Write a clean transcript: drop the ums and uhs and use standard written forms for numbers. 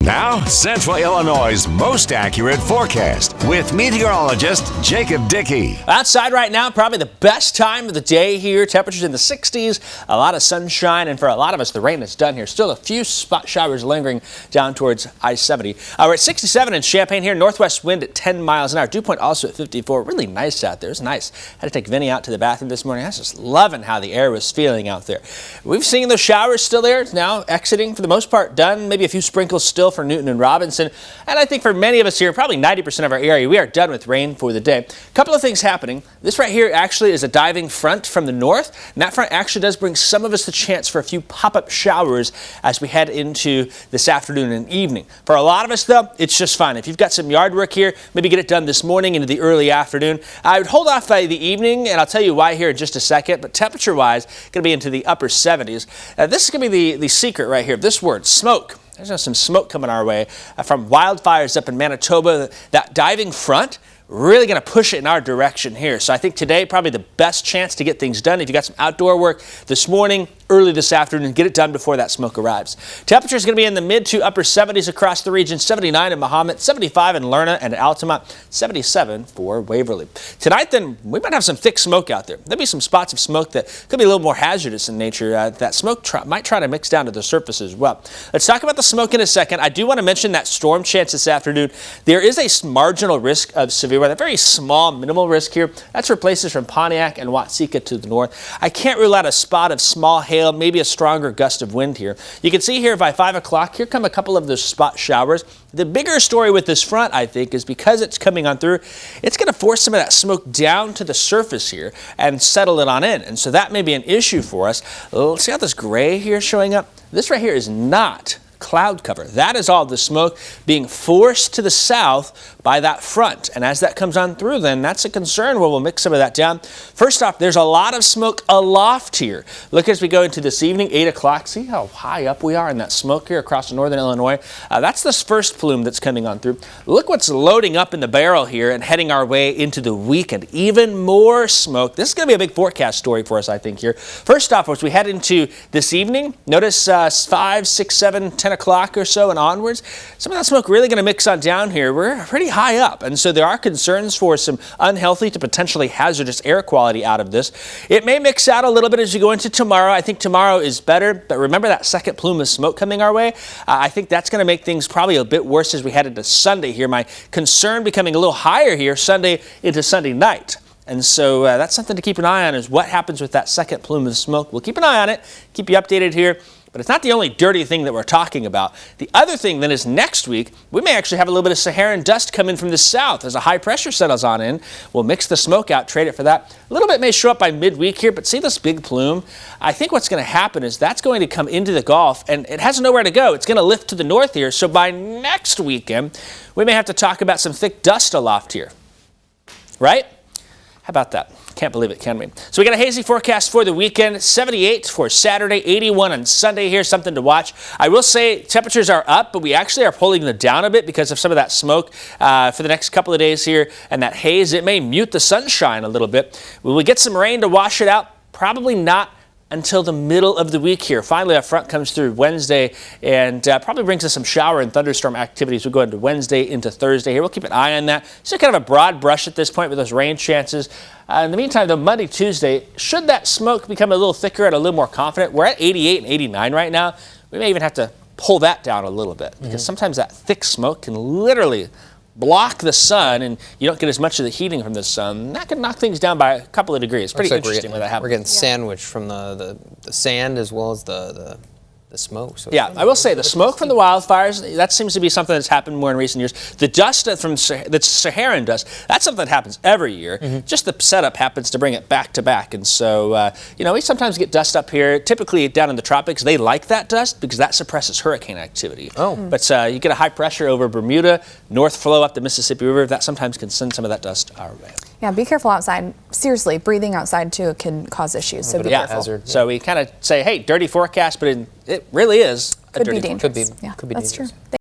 Now, Central Illinois' most accurate forecast with meteorologist Jacob Dickey. Outside right now, probably the best time of the day here. Temperatures in the 60s, a lot of sunshine, and for a lot of us, the rain is done here. Still a few spot showers lingering down towards I-70. We're at 67 in Champaign here. Northwest wind at 10 miles an hour. Dew point also at 54. Really nice out there. It's nice. Had to take Vinny out to the bathroom this morning. I was just loving how the air was feeling out there. We've seen those showers still there. It's now exiting for the most part done. Maybe a few sprinkles still for Newton and Robinson. And I think for many of us here, probably 90% of our area, we are done with rain for the day. A couple of things happening. This right here actually is a diving front from the north. And that front actually does bring some of us the chance for a few pop-up showers as we head into this afternoon and evening. For a lot of us, though, it's just fine. If you've got some yard work here, maybe get it done this morning into the early afternoon. I would hold off by the evening, and I'll tell you why here in just a second. But temperature-wise, going to be into the upper 70s. This is going to be the secret right here. This word, smoke. There's some smoke coming our way from wildfires up in Manitoba. That diving front really going to push it in our direction here. So I think today probably the best chance to get things done. If you got some outdoor work this morning, early this afternoon, get it done before that smoke arrives. Temperature is going to be in the mid to upper 70s across the region. 79 in Mahomet, 75 in Lerna and Altamont, 77 for Waverly. Tonight then, we might have some thick smoke out there. There'll be some spots of smoke that could be a little more hazardous in nature. That smoke might try to mix down to the surface as well. Let's talk about the smoke in a second. I do want to mention that storm chance this afternoon. There is a marginal risk of severe weather, very small, minimal risk here. That's for places from Pontiac and Watseka to the north. I can't rule out a spot of small hail, maybe a stronger gust of wind here. You can see here by 5 o'clock, here come a couple of those spot showers. The bigger story with this front, I think, is because it's coming on through, it's going to force some of that smoke down to the surface here and settle it on in. And so that may be an issue for us. Let's see how this gray here is showing up. This right here is not cloud cover. That is all the smoke being forced to the south by that front. And as that comes on through, then that's a concern where we'll mix some of that down. First off, there's a lot of smoke aloft here. Look as we go into this evening, 8 o'clock. See how high up we are in that smoke here across northern Illinois. That's this first plume that's coming on through. Look what's loading up in the barrel here and heading our way into the weekend. Even more smoke. This is going to be a big forecast story for us, I think, here. First off, as we head into this evening, notice 5, 6, 7, 10 o'clock or so and onwards, some of that smoke really going to mix on down here. We're pretty high up, and so there are concerns for some unhealthy to potentially hazardous air quality out of this. It may mix out a little bit as you go into tomorrow. I think tomorrow is better, but remember that second plume of smoke coming our way? I think that's going to make things probably a bit worse as we head into Sunday here. My concern becoming a little higher here Sunday into Sunday night. And so that's something to keep an eye on, is what happens with that second plume of smoke. We'll keep an eye on it, keep you updated here. But it's not the only dirty thing that we're talking about. The other thing then is next week, we may actually have a little bit of Saharan dust come in from the south as a high pressure settles on in. We'll mix the smoke out, trade it for that. A little bit may show up by midweek here, but see this big plume? I think what's going to happen is that's going to come into the Gulf, and it has nowhere to go. It's going to lift to the north here. So by next weekend, we may have to talk about some thick dust aloft here. Right? How about that? Can't believe it, can we? So we got a hazy forecast for the weekend, 78 for Saturday, 81 on Sunday here, something to watch. I will say temperatures are up, but we actually are pulling them down a bit because of some of that smoke for the next couple of days here, and that haze, it may mute the sunshine a little bit. Will we get some rain to wash it out? Probably not until the middle of the week here. Finally, our front comes through Wednesday and probably brings us some shower and thunderstorm activities. We'll go into Wednesday into Thursday here. We'll keep an eye on that. Just kind of a broad brush at this point with those rain chances. In the meantime, though, Monday, Tuesday, should that smoke become a little thicker and a little more confident, we're at 88 and 89 right now. We may even have to pull that down a little bit because sometimes that thick smoke can literally block the sun, and you don't get as much of the heating from the sun. That can knock things down by a couple of degrees. Pretty interesting when that happens. We're getting sandwiched from the sand as well as the smoke. So yeah, I will say the smoke from the wildfires, that seems to be something that's happened more in recent years. The dust from the Saharan dust, that's something that happens every year. Just the setup happens to bring it back to back. And so, you know, we sometimes get dust up here. Typically down in the tropics, they like that dust because that suppresses hurricane activity. But you get a high pressure over Bermuda, north flow up the Mississippi River. That sometimes can send some of that dust our way. Yeah, be careful outside. Seriously, breathing outside too can cause issues. So be careful. Hazard. So we kind of say, hey, dirty forecast, but it really is a Could dirty be dangerous. forecast. Could be dangerous. True.